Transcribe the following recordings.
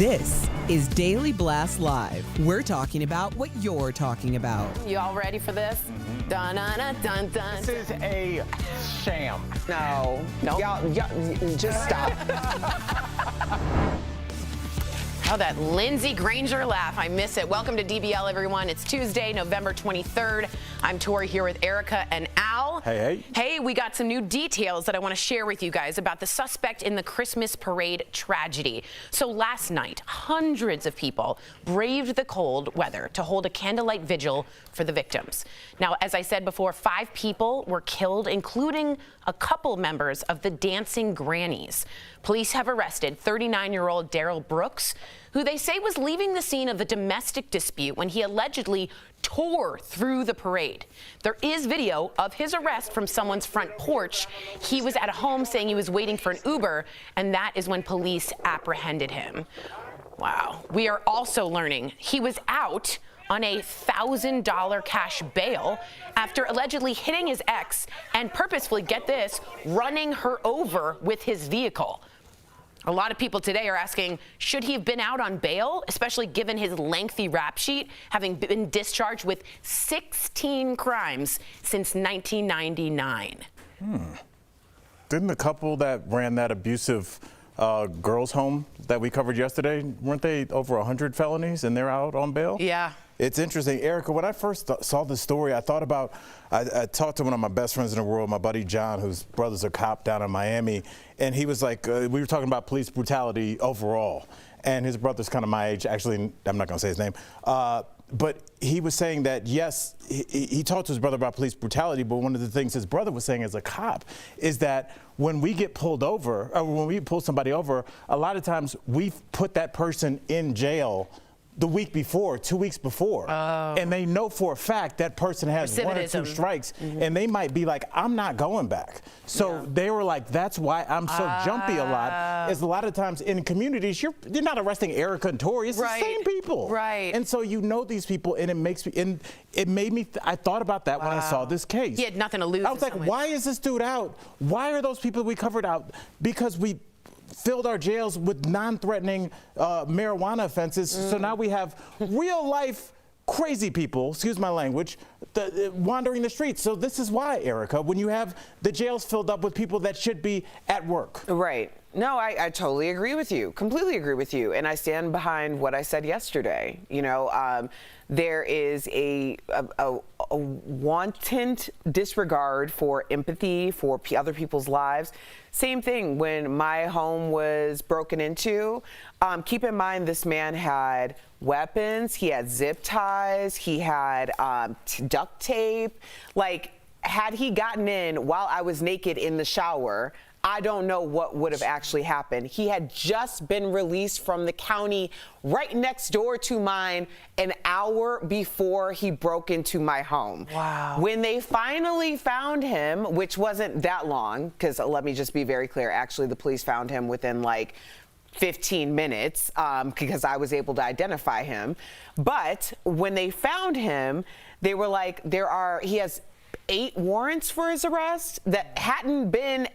This is Daily Blast Live. We're talking about what you're talking about. You all ready for this? Dun dun dun dun dun. This is a sham. No. Y'all, just stop. Oh, that Lindsey Granger laugh. I miss it. Welcome to DBL, everyone. It's Tuesday, November 23rd. I'm Tori here with Erica and Al. Hey. Hey, we got some new details that I want to share with you guys about the suspect in the Christmas parade tragedy. So last night, hundreds of people braved the cold weather to hold a candlelight vigil for the victims. Now, as I said before, 5 people were killed, including a couple members of the Dancing Grannies. Police have arrested 39-year-old Daryl Brooks, who they say was leaving the scene of a domestic dispute when he allegedly tore through the parade. There is video of his arrest from someone's front porch. He was at home saying he was waiting for an Uber, and that is when police apprehended him. Wow. We are also learning he was out on a $1,000 cash bail after allegedly hitting his ex and purposefully, get this, running her over with his vehicle. A lot of people today are asking, should he have been out on bail, especially given his lengthy rap sheet, having been discharged with 16 crimes since 1999? Didn't the couple that ran that abusive girls' home that we covered yesterday, weren't they over 100 felonies and they're out on bail? Yeah. It's interesting. Erica, when I first saw this story, I thought about, I talked to one of my best friends in the world, my buddy John, whose brother's a cop down in Miami, and he was like, we were talking about police brutality overall, and his brother's kind of my age. Actually, I'm not going to say his name. But he was saying that, yes, he talked to his brother about police brutality, but one of the things his brother was saying as a cop is that when we get pulled over, or when we pull somebody over, a lot of times we put that person in jail the week before, 2 weeks before. And they know for a fact that person has 1 or 2 strikes, and they might be like, I'm not going back. So they were like, that's why I'm so jumpy a lot, is a lot of times in communities, you're not arresting Erica and Tori, it's the same people. Right. And so you know these people, and it makes me, and it made me, I thought about that when I saw this case. He had nothing to lose. I was like, why is this dude out? Why are those people we covered out? Because we filled our jails with non-threatening marijuana offenses. So now we have real life crazy people, excuse my language, wandering the streets. So this is why, Erica, when you have the jails filled up with people that should be at work. Right. No, I totally agree with you, completely agree with you. And I stand behind what I said yesterday. You know, there is a wanton disregard for empathy for other people's lives. Same thing when my home was broken into. Keep in mind, this man had weapons, he had zip ties, he had duct tape. Like, had he gotten in while I was naked in the shower, I don't know what would have actually happened. He had just been released from the county right next door to mine an hour before he broke into my home. Wow. When they finally found him, which wasn't that long, because let me just be very clear, actually the police found him within like 15 minutes because I was able to identify him. But when they found him, they were like, he has 8 warrants for his arrest that hadn't been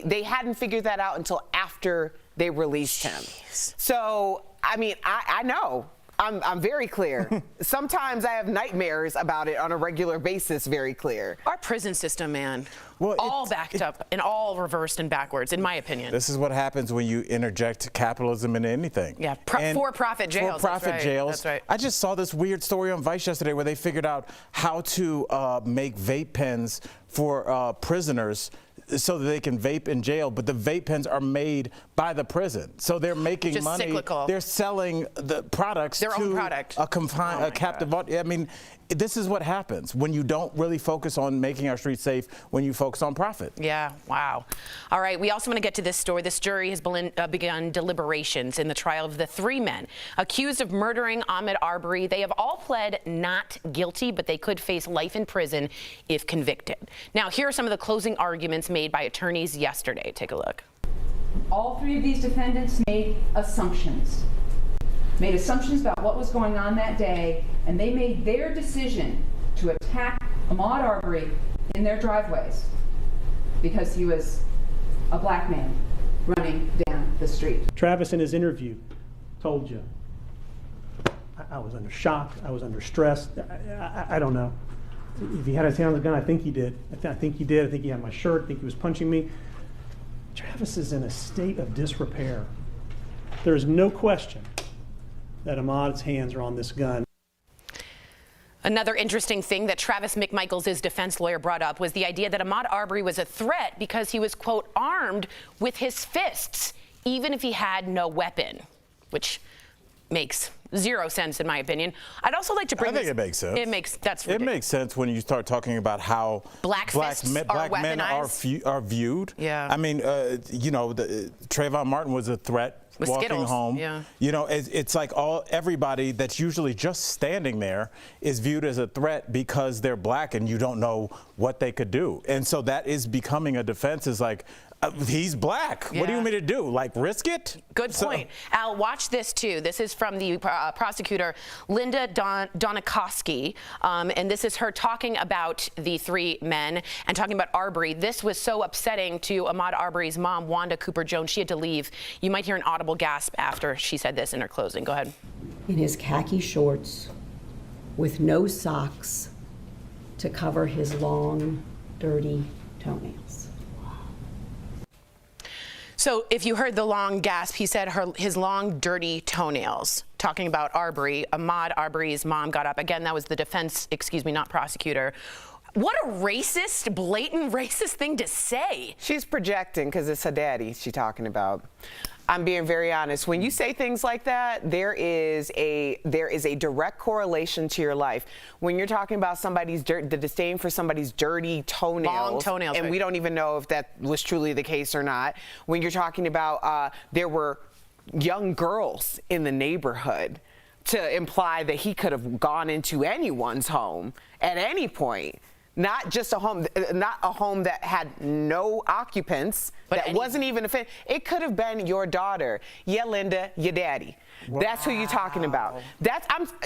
they hadn't figured that out until after they released him. So, I mean, I know. I'm very clear. Sometimes I have nightmares about it on a regular basis, very clear. Our prison system, man, well, all backed up and all reversed and backwards, in my opinion. This is what happens when you interject capitalism into anything. Yeah, for-profit jails. For-profit jails. That's right. I just saw this weird story on Vice yesterday where they figured out how to make vape pens for prisoners so that they can vape in jail, but the vape pens are made by the prison. So they're making just money. Cyclical. They're selling the products their to own product. a captive audience. I mean, this is what happens when you don't really focus on making our streets safe, when you focus on profit. Yeah, wow. All right, we also want to get to this story. This jury has begun deliberations in the trial of the 3 men accused of murdering Ahmaud Arbery. They have all pled not guilty, but they could face life in prison if convicted. Now, here are some of the closing arguments made by attorneys yesterday. Take a look. All 3 of these defendants made assumptions about what was going on that day, and they made their decision to attack Ahmaud Arbery in their driveways because he was a black man running down the street. Travis, in his interview, told you. I was under shock. I was under stress. I don't know. If he had his hand on the gun, I think he did. I think he did. I think he had my shirt. I think he was punching me. Travis is in a state of disrepair. There is no question that Ahmaud's hands are on this gun. Another interesting thing that Travis McMichaels' defense lawyer brought up was the idea that Ahmaud Arbery was a threat because he was, quote, armed with his fists, even if he had no weapon, which makes zero sense in my opinion. I'd also like to bring I think it makes sense. It makes sense when you start talking about how black men are viewed. Yeah. I mean, Trayvon Martin was a threat. With walking Skittles. home, yeah. It's like everybody that's usually just standing there is viewed as a threat because they're black and you don't know what they could do. And so that is becoming a defense, is like, he's black. Yeah. What do you want me to do? Like, risk it? Good point. Al, watch this too. This is from the prosecutor, Linda Donikoski, and this is her talking about the three men and talking about Arbery. This was so upsetting to Ahmaud Arbery's mom, Wanda Cooper Jones. She had to leave. You might hear an audible gasp after she said this in her closing. Go ahead. In his khaki shorts, with no socks to cover his long, dirty toenails. So if you heard the long gasp, he said his long, dirty toenails. Talking about Arbery, Ahmaud Arbery's mom got up. Again, that was the defense, not prosecutor. What a racist, blatant racist thing to say. She's projecting because it's her daddy she's talking about. I'm being very honest. When you say things like that, there is a direct correlation to your life. When you're talking about the disdain for somebody's dirty toenails, long toenails, and right. we don't even know if that was truly the case or not. When you're talking about there were young girls in the neighborhood, to imply that he could have gone into anyone's home at any point. Not just a home that had no occupants, but that wasn't even it could have been your daughter. Yeah, Linda, your daddy. Wow. That's who you're talking about.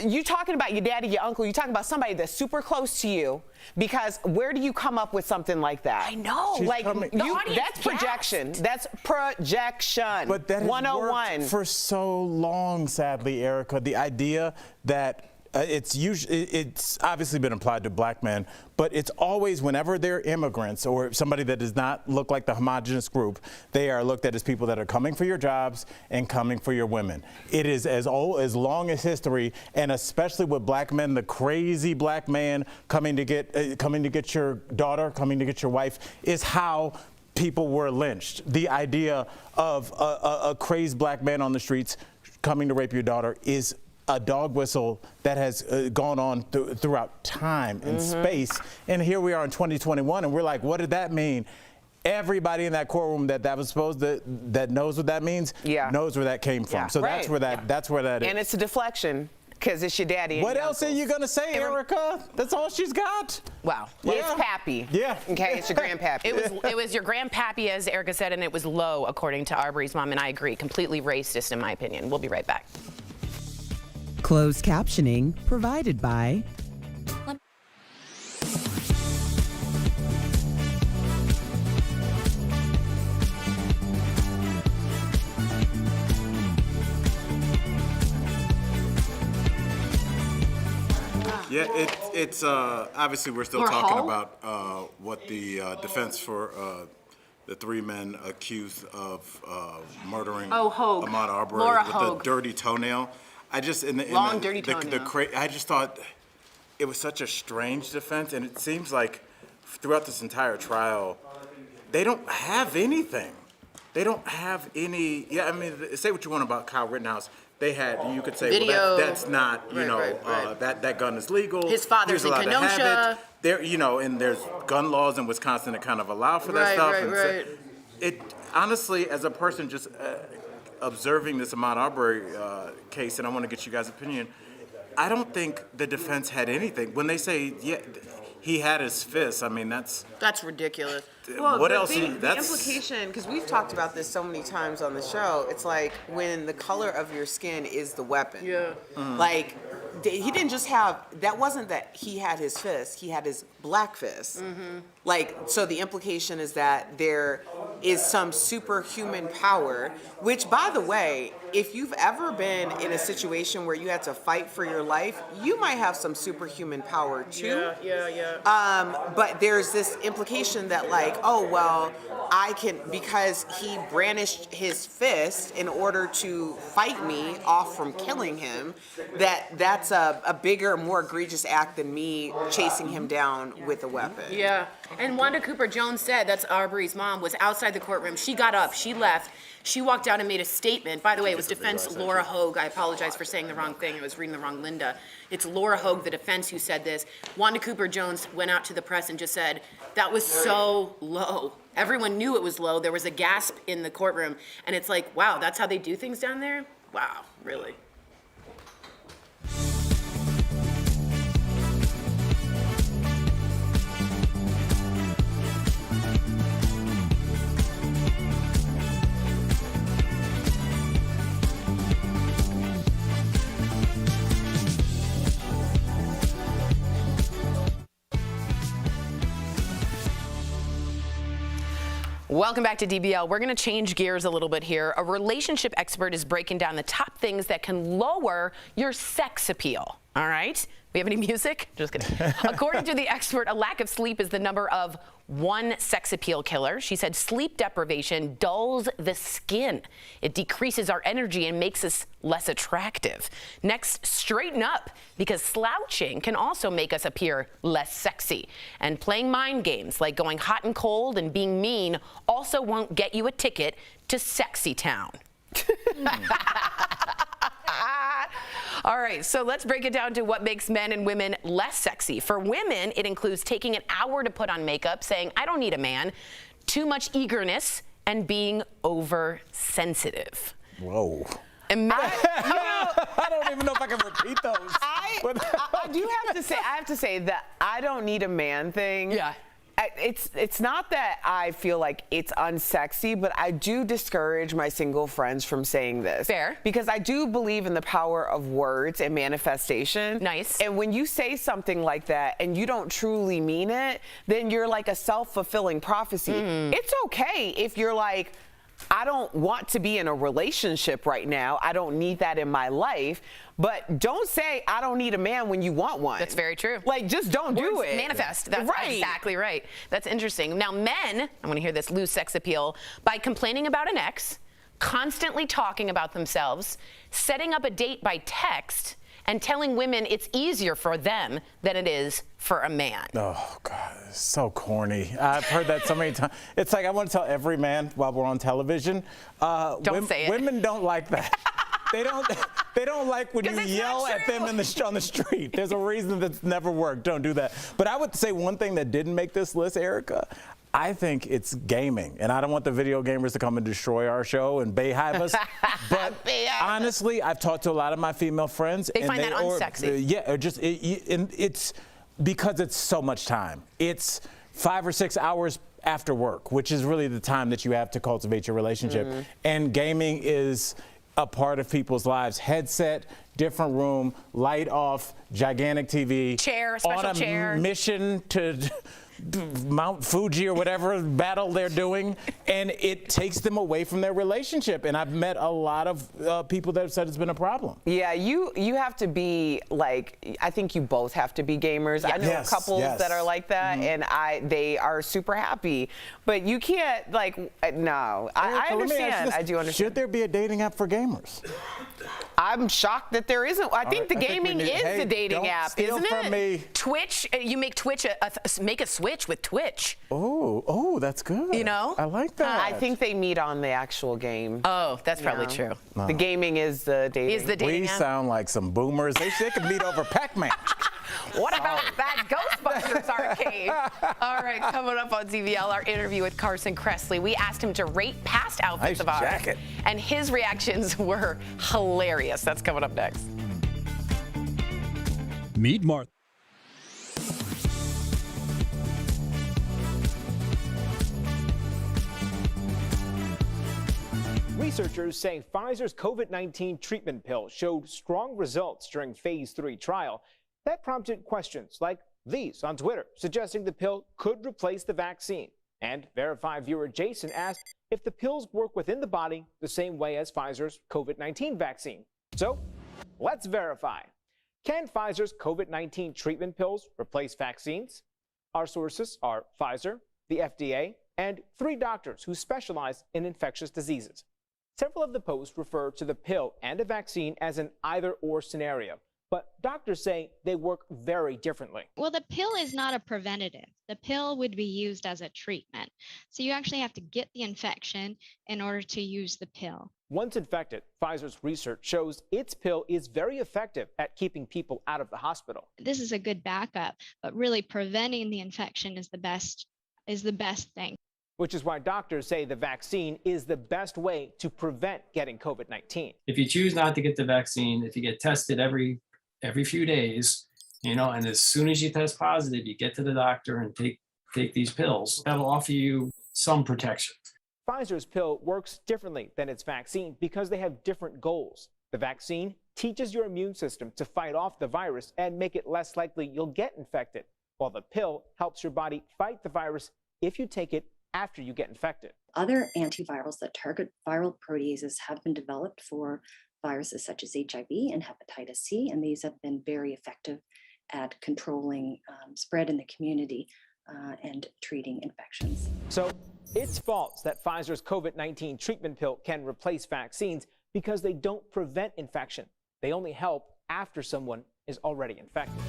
You talking about your daddy, your uncle. You're talking about somebody that's super close to you. Because where do you come up with something like that? I know. That's projection. That's projection. But that has 101. worked for so long, sadly, Erica. The idea that it's obviously been applied to black men, but it's always whenever they're immigrants or somebody that does not look like the homogenous group, they are looked at as people that are coming for your jobs and coming for your women. It is as long as history, and especially with black men, the crazy black man coming to get your daughter, coming to get your wife, is how people were lynched. The idea of a crazed black man on the streets coming to rape your daughter is a dog whistle that has gone on throughout time and space. And here we are in 2021, and we're like, what did that mean? Everybody in that courtroom that was supposed to, that knows what that means, knows where that came from. So that's where that is. And it's a deflection. Because it's your daddy. What else are you going to say, Erica? That's all she's got. Wow. It's pappy. Yeah. Okay, it's your grandpappy. It was your grandpappy, as Erica said, and it was low, according to Arbery's mom, and I agree. Completely racist, in my opinion. We'll be right back. Closed captioning provided by Yeah, it's obviously we're still talking about what the defense for the three men accused of murdering Ahmaud Arbery with the dirty toenail. I just dirty toenail. I just thought it was such a strange defense, and it seems like throughout this entire trial, they don't have anything. They don't have any. Yeah, I mean, say what you want about Kyle Rittenhouse. They had, you could say, video. well, that's not, that gun is legal. His father's in Kenosha. There, and there's gun laws in Wisconsin that kind of allow for that stuff. Right. It honestly, as a person just observing this Ahmaud Arbery case, and I want to get you guys' opinion, I don't think the defense had anything. When they say, he had his fists, I mean, that's ridiculous. Well, what else? The implication, because we've talked about this so many times on the show, it's like when the color of your skin is the weapon. Yeah. Like, he didn't just have, that wasn't that he had his fist, he had his black fist. Like, so the implication is that there is some superhuman power, which, by the way, if you've ever been in a situation where you had to fight for your life, you might have some superhuman power too. But there's this implication that, like, oh, well, I can, because he brandished his fist in order to fight me off from killing him, that's a bigger, more egregious act than me chasing him down with a weapon. Yeah. And Wanda Cooper Jones said, that's Arbery's mom, was outside the courtroom. She got up, she left. She walked out and made a statement. By the way, it was defense Laura Hogue. I apologize for saying the wrong thing. I was reading the wrong Linda. It's Laura Hogue, the defense, who said this. Wanda Cooper Jones went out to the press and just said, that was so low. Everyone knew it was low. There was a gasp in the courtroom. And it's like, wow, that's how they do things down there? Wow, really? Welcome back to DBL. We're going to change gears a little bit here. A relationship expert is breaking down the top things that can lower your sex appeal. All right? We have any music? Just kidding. According to the expert, a lack of sleep is the number of one sex appeal killer. She said sleep deprivation dulls the skin. It decreases our energy and makes us less attractive. Next, straighten up, because slouching can also make us appear less sexy. And playing mind games like going hot and cold and being mean also won't get you a ticket to Sexy Town. All right, so let's break it down to what makes men and women less sexy. For women, it includes taking an hour to put on makeup, saying, I don't need a man, too much eagerness, and being oversensitive. Whoa. I don't even know if I can repeat those. I do have to say that I don't need a man thing. Yeah. It's not that I feel like it's unsexy, but I do discourage my single friends from saying this. Fair. Because I do believe in the power of words and manifestation. Nice. And when you say something like that and you don't truly mean it, then you're like a self-fulfilling prophecy. It's okay if you're like, I don't want to be in a relationship right now. I don't need that in my life. But don't say, I don't need a man when you want one. That's very true. Like, just don't do it. Manifest. That's right. Exactly right. That's interesting. Now, men, I want to hear this, lose sex appeal by complaining about an ex, constantly talking about themselves, setting up a date by text, and telling women it's easier for them than it is for a man. Oh, God, it's so corny. I've heard that so many times. It's like I want to tell every man while we're on television. Don't say it. Women don't like that. They don't like when you yell at them on the street. There's a reason that's never worked. Don't do that. But I would say one thing that didn't make this list, Erica, I think it's gaming. And I don't want the video gamers to come and destroy our show and Bayhive us. But honestly, I've talked to a lot of my female friends. They find that unsexy. It's because it's so much time. It's 5 or 6 hours after work, which is really the time that you have to cultivate your relationship. And gaming is a part of people's lives. Headset, different room, light off, gigantic TV. Chair, special chair. On a mission to Mount Fuji or whatever battle they're doing, and it takes them away from their relationship. And I've met a lot of people that have said it's been a problem. Yeah, you have to be like, I think you both have to be gamers. I know couples that are like that, and they are super happy. But you can't, like, no. I understand. I do understand. Should there be a dating app for gamers? I'm shocked that there isn't. I think the gaming is the dating app, isn't it? From me. Twitch, you make Twitch make a switch with Twitch. Oh, that's good. You know? I like that. I think they meet on the actual game. Oh, that's probably true. The gaming is the dating. Is the dating We app? sound like some boomers. They could meet over Pac-Man. What about that Ghostbusters arcade? All right, coming up on DBL, our interview with Carson Kressley. We asked him to rate past outfits of ours. Jacket. And his reactions were hilarious. That's coming up next. Meet Martha. Researchers say Pfizer's COVID-19 treatment pill showed strong results during phase 3 trial. That prompted questions like, these on Twitter, suggesting the pill could replace the vaccine. And Verified viewer Jason asked if the pills work within the body the same way as Pfizer's COVID-19 vaccine. So let's verify. Can Pfizer's COVID-19 treatment pills replace vaccines? Our sources are Pfizer, the FDA, and 3 doctors who specialize in infectious diseases. Several of the posts refer to the pill and a vaccine as an either-or scenario, but doctors say they work very differently. Well, the pill is not a preventative. The pill would be used as a treatment. So you actually have to get the infection in order to use the pill. Once infected, Pfizer's research shows its pill is very effective at keeping people out of the hospital. This is a good backup, but really preventing the infection is the best thing. Which is why doctors say the vaccine is the best way to prevent getting COVID-19. If you choose not to get the vaccine, if you get tested every few days, and as soon as you test positive, you get to the doctor and take these pills, that'll offer you some protection. Pfizer's pill works differently than its vaccine because they have different goals. The vaccine teaches your immune system to fight off the virus and make it less likely you'll get infected, while the pill helps your body fight the virus if you take it after you get infected. Other antivirals that target viral proteases have been developed for viruses such as HIV and hepatitis C, and these have been very effective at controlling spread in the community and treating infections. So it's false that Pfizer's COVID-19 treatment pill can replace vaccines because they don't prevent infection. They only help after someone is already infected.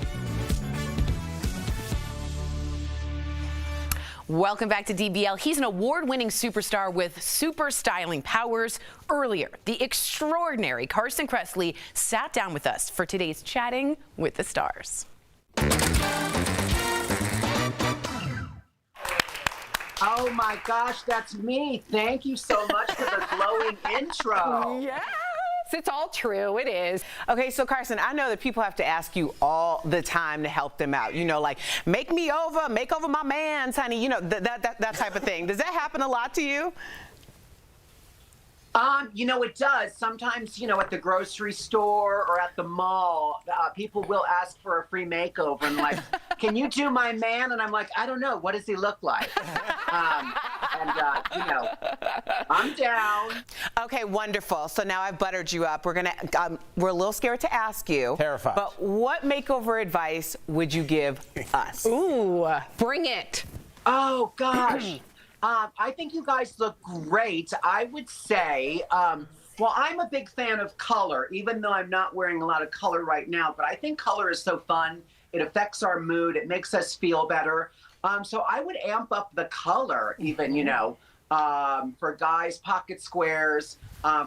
Welcome back to DBL. He's an award-winning superstar with super styling powers. Earlier, the extraordinary Carson Kressley sat down with us for today's Chatting with the Stars. Oh my gosh, that's me. Thank you so much for the glowing intro. Yes, it's all true. It is. Okay, so Carson, I know that people have to ask you all the time to help them out. Like make over my man's, honey. That type of thing. Does that happen a lot to you? It does. Sometimes, at the grocery store or at the mall, people will ask for a free makeover and like, can you do my man? And I'm like, I don't know. What does he look like? I'm down. Okay, wonderful. So now I've buttered you up. We're a little scared to ask you. Terrified. But what makeover advice would you give us? Ooh, bring it. Oh, gosh. I think you guys look great. I would say, well, I'm a big fan of color, even though I'm not wearing a lot of color right now. But I think color is so fun. It affects our mood. It makes us feel better. So I would amp up the color, even, for guys, pocket squares.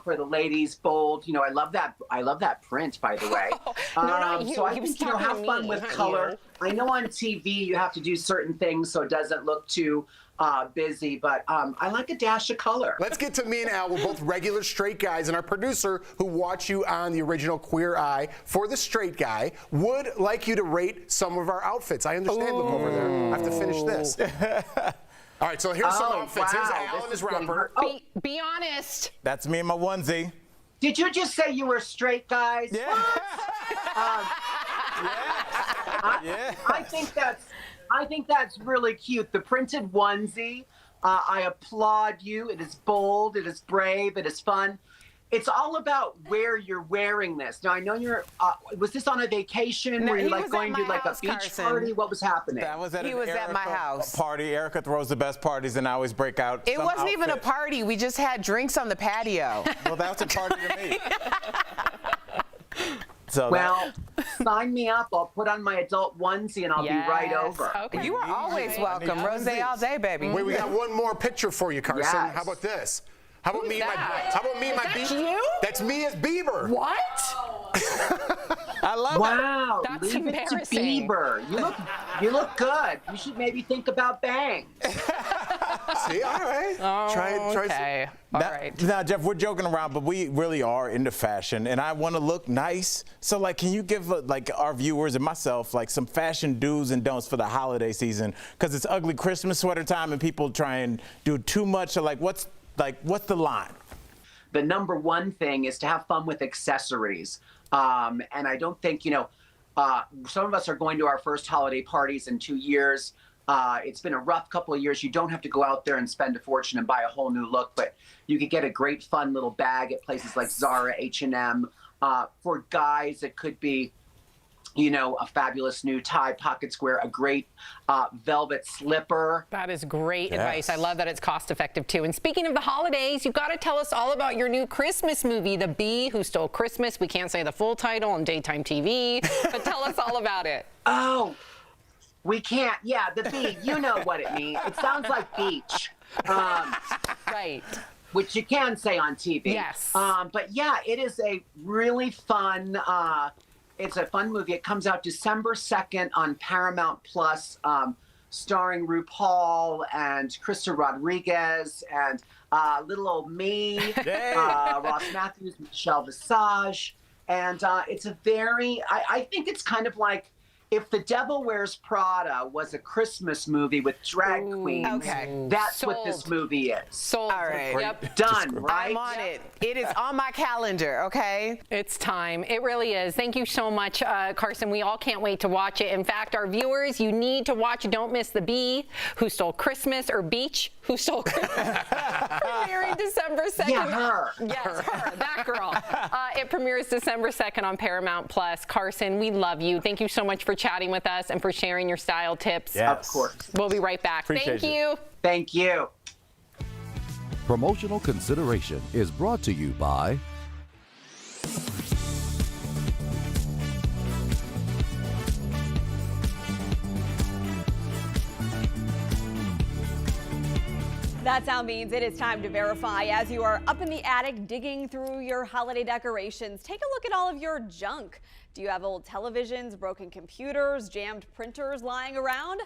For the ladies, bold. I love that print, by the way. No, not you. So I He was think, talking have to fun me, with not color. you. I know on TV you have to do certain things so it doesn't look too busy, but I like a dash of color. Let's get to me and Al. We're both regular straight guys, and our producer, who watched you on the original Queer Eye for the Straight Guy, would like you to rate some of our outfits. I understand. Look over there. I have to finish this. All right, so here's some outfits. Wow. Here's Al and his romper. Be honest. That's me and my onesie. Did you just say you were straight guys? Yeah. I think that's really cute. The printed onesie. I applaud you. It is bold. It is brave. It is fun. It's all about where you're wearing this. Now, I know you're, was this on a vacation? No, Were you he like was going at to my like house, a beach Carson. party? What was happening? That was at He an was at my Erica house. party. Erica throws the best parties, and I always break out. It some wasn't even a outfit. party. We just had drinks on the patio. Well, that was a party to me. So Well, sign me up. I'll put on my adult onesie and I'll be right over. Okay. You are always welcome. Rose all day, baby. Wait, we got one more picture for you, Carson. Yes. How about this? How about me and my? that? How about me and my? That's you? That's me as Bieber. What? I love it. Wow, That's leave it to embarrassing. Bieber. You look good. You should maybe think about bangs. See, all right. Try Okay. All right. Now, Jeff, we're joking around, but we really are into fashion, and I want to look nice. So, can you give our viewers and myself some fashion do's and don'ts for the holiday season? Because it's ugly Christmas sweater time, and people try and do too much. So, what's the line? The number one thing is to have fun with accessories. And I don't think, Some of us are going to our first holiday parties in 2 years. It's been a rough couple of years. You don't have to go out there and spend a fortune and buy a whole new look, but you could get a great fun little bag at places like Zara, H&M. For guys, it could be, you know, a fabulous new tie pocket square, a great velvet slipper. That is great advice. I love that it's cost effective too. And speaking of the holidays, you've got to tell us all about your new Christmas movie, The Bee Who Stole Christmas. We can't say the full title on daytime TV, but tell us all about it. Oh, we can't. Yeah, The Bee. You know what it means. It sounds like beach. Right. Which you can say on TV. Yes. But yeah, it is a really fun. It's a fun movie. It comes out December 2nd on Paramount Plus, starring RuPaul and Krista Rodriguez and little old me, Ross Matthews, Michelle Visage. And it's a very, I think it's kind of like if The Devil Wears Prada was a Christmas movie with drag queens, that's what this movie is. Sold. All right. Yep. Done, right? I'm on it. It is on my calendar, okay? It's time. It really is. Thank you so much, Carson. We all can't wait to watch it. In fact, our viewers, you need to watch Don't Miss the Bee Who Stole Christmas, or Beach Who Stole Christmas. Premiering December 2nd. Yeah, her. Yes, her. That girl. It premieres December 2nd on Paramount Plus. Carson, we love you. Thank you so much for chatting with us and for sharing your style tips. Yes. Of course. We'll be right back. Appreciate Thank you. Thank you. Promotional consideration is brought to you by That sound means it is time to verify. As you are up in the attic digging through your holiday decorations, take a look at all of your junk. Do you have old televisions, broken computers, jammed printers lying around?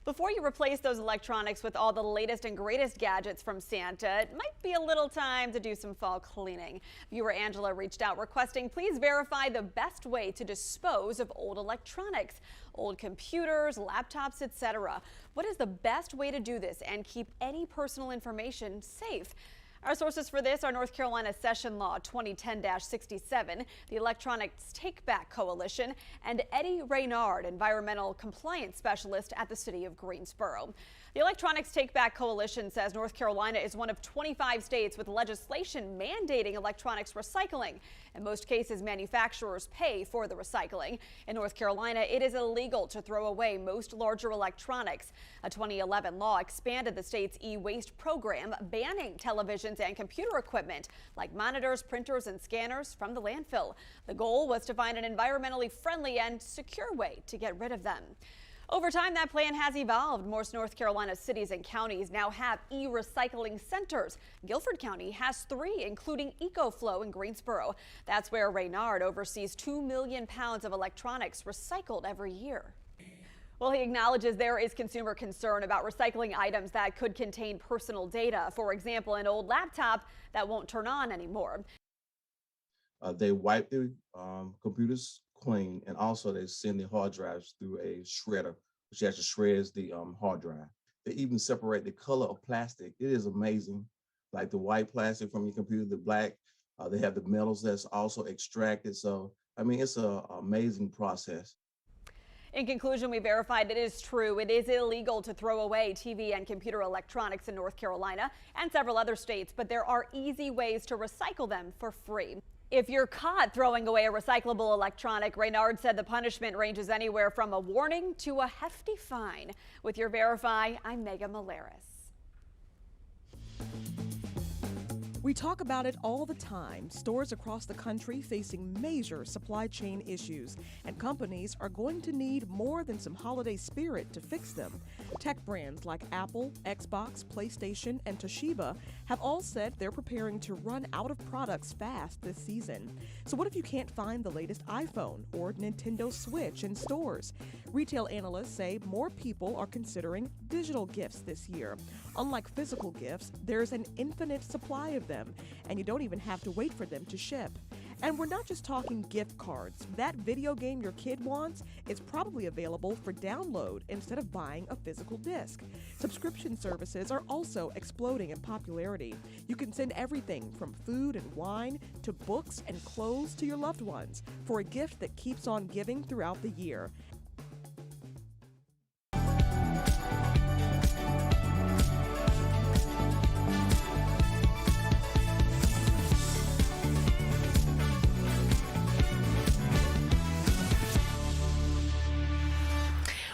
Before you replace those electronics with all the latest and greatest gadgets from Santa, it might be a little time to do some fall cleaning. Viewer Angela reached out requesting please verify the best way to dispose of old electronics, old computers, laptops, etc. What is the best way to do this and keep any personal information safe? Our sources for this are North Carolina Session Law 2010-67, the Electronics Take Back Coalition, and Eddie Reynard, Environmental Compliance Specialist at the City of Greensboro. The Electronics Take Back Coalition says North Carolina is one of 25 states with legislation mandating electronics recycling. In most cases, manufacturers pay for the recycling. In North Carolina, it is illegal to throw away most larger electronics. A 2011 law expanded the state's e-waste program, banning televisions and computer equipment like monitors, printers, and scanners from the landfill. The goal was to find an environmentally friendly and secure way to get rid of them. Over time, that plan has evolved. Most North Carolina cities and counties now have e-recycling centers. Guilford County has 3, including EcoFlow in Greensboro. That's where Reynard oversees 2 million pounds of electronics recycled every year. Well, he acknowledges there is consumer concern about recycling items that could contain personal data. For example, an old laptop that won't turn on anymore. They wipe the computers clean, and also they send the hard drives through a shredder, which actually shreds the hard drive. They even separate the color of plastic. It is amazing. Like the white plastic from your computer, the black, they have the metals that's also extracted. So, I mean, it's an amazing process. In conclusion, we verified it is true. It is illegal to throw away TV and computer electronics in North Carolina and several other states, but there are easy ways to recycle them for free. If you're caught throwing away a recyclable electronic, Reynard said the punishment ranges anywhere from a warning to a hefty fine. With your Verify, I'm Megan Malaris. We talk about it all the time. Stores across the country facing major supply chain issues, and companies are going to need more than some holiday spirit to fix them. Tech brands like Apple, Xbox, PlayStation, and Toshiba have all said they're preparing to run out of products fast this season. So what if you can't find the latest iPhone or Nintendo Switch in stores? Retail analysts say more people are considering digital gifts this year. Unlike physical gifts, there's an infinite supply of them, and you don't even have to wait for them to ship. And we're not just talking gift cards. That video game your kid wants is probably available for download instead of buying a physical disc. Subscription services are also exploding in popularity. You can send everything from food and wine to books and clothes to your loved ones for a gift that keeps on giving throughout the year.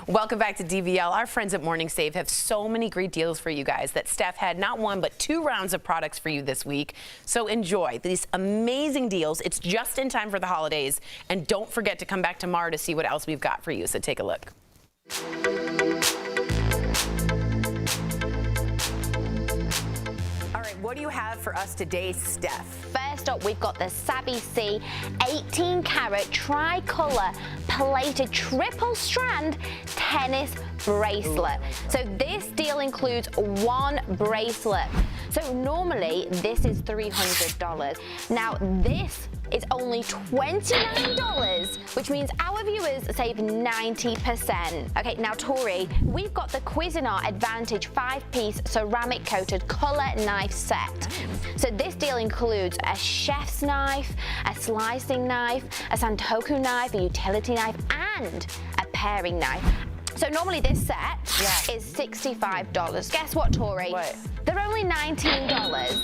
Welcome back to DBL. Our friends at Morning Save have so many great deals for you guys that Steph had not one but 2 rounds of products for you this week. So enjoy these amazing deals. It's just in time for the holidays. And don't forget to come back tomorrow to see what else we've got for you. So take a look. All right, what do you have for us today, Steph? First up, we've got the Sabby 18 carat tricolor plated triple strand tennis bracelet. So this deal includes 1 bracelet. So normally this is $300. Now this is only $29, which means our viewers save 90%. Okay, now Tori, we've got the Cuisinart Advantage 5-piece ceramic coated color knife set. So this deal includes a chef's knife, a slicing knife, a santoku knife, a utility knife, and a paring knife. So normally this set is $65. Guess what, Tori? What? They're only $19.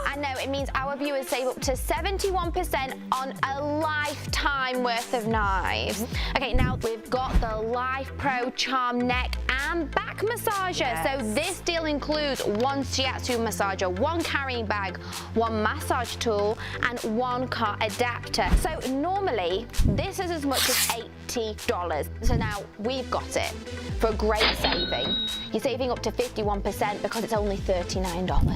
I know, it means our viewers save up to 71% on a lifetime worth of knives. Okay, now we've got the Life Pro Charm neck and back massager. So this deal includes 1 shiatsu massager, 1 carrying bag, 1 massage tool, and 1 car adapter. So normally this is as much as $80. So now we've got it for a great saving. You're saving up to 51% because it's only $39.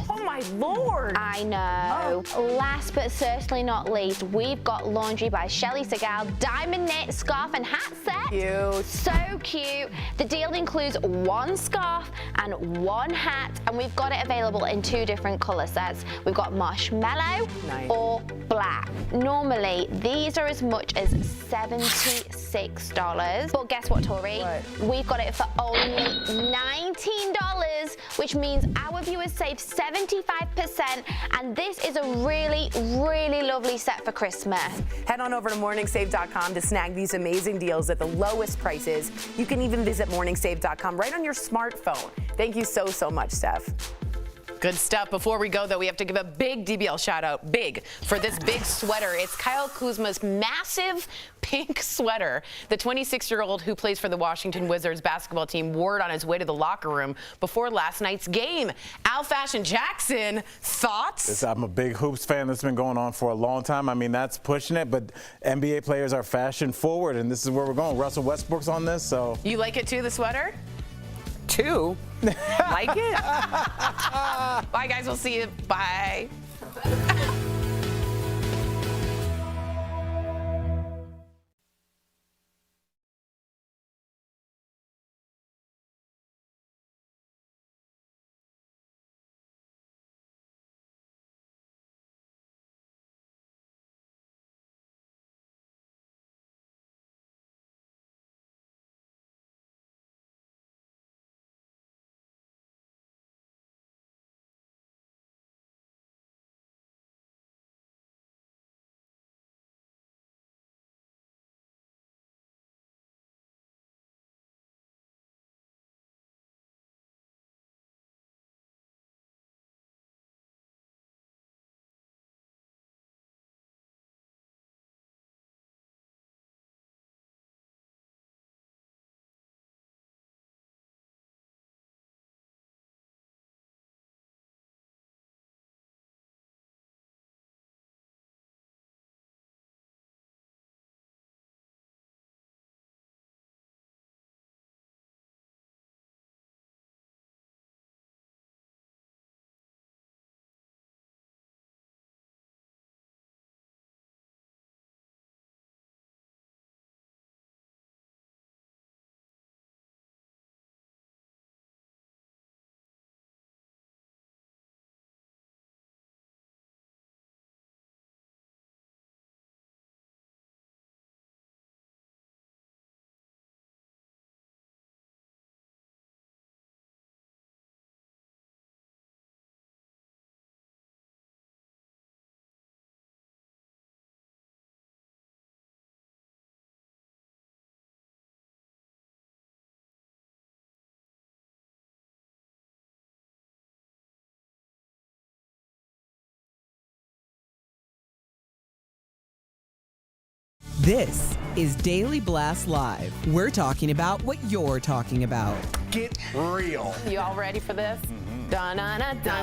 Oh my Lord! I know. Last but certainly not least, we've got Laundry by Shelley Seagal diamond knit scarf and hat set. Cute. So cute. The deal includes 1 scarf and 1 hat, and we've got it available in 2 different color sets. We've got marshmallow or black. Normally, these are as much as $76. But guess what, Tori? What? We've got it for only $19, which means our viewers save 75%, and this is a really, really lovely set for Christmas. Head on over to morningsave.com to snag these amazing deals at the lowest prices. You can even visit morningsave.com right on your smartphone. Thank you so, so much, Steph. Good stuff. Before we go, though, we have to give a big DBL shout out, for this big sweater. It's Kyle Kuzma's massive pink sweater. The 26-year-old who plays for the Washington Wizards basketball team wore it on his way to the locker room before last night's game. Al Fashion Jackson, thoughts? I'm a big hoops fan. That's been going on for a long time. I mean, that's pushing it, but NBA players are fashion forward, and this is where we're going. Russell Westbrook's on this, so. You like it too, the sweater? 2? Like it? Bye, guys. We'll see you. Bye. This is Daily Blast Live. We're talking about what you're talking about. Get real. You all ready for this? Dun-dun-dun-dun.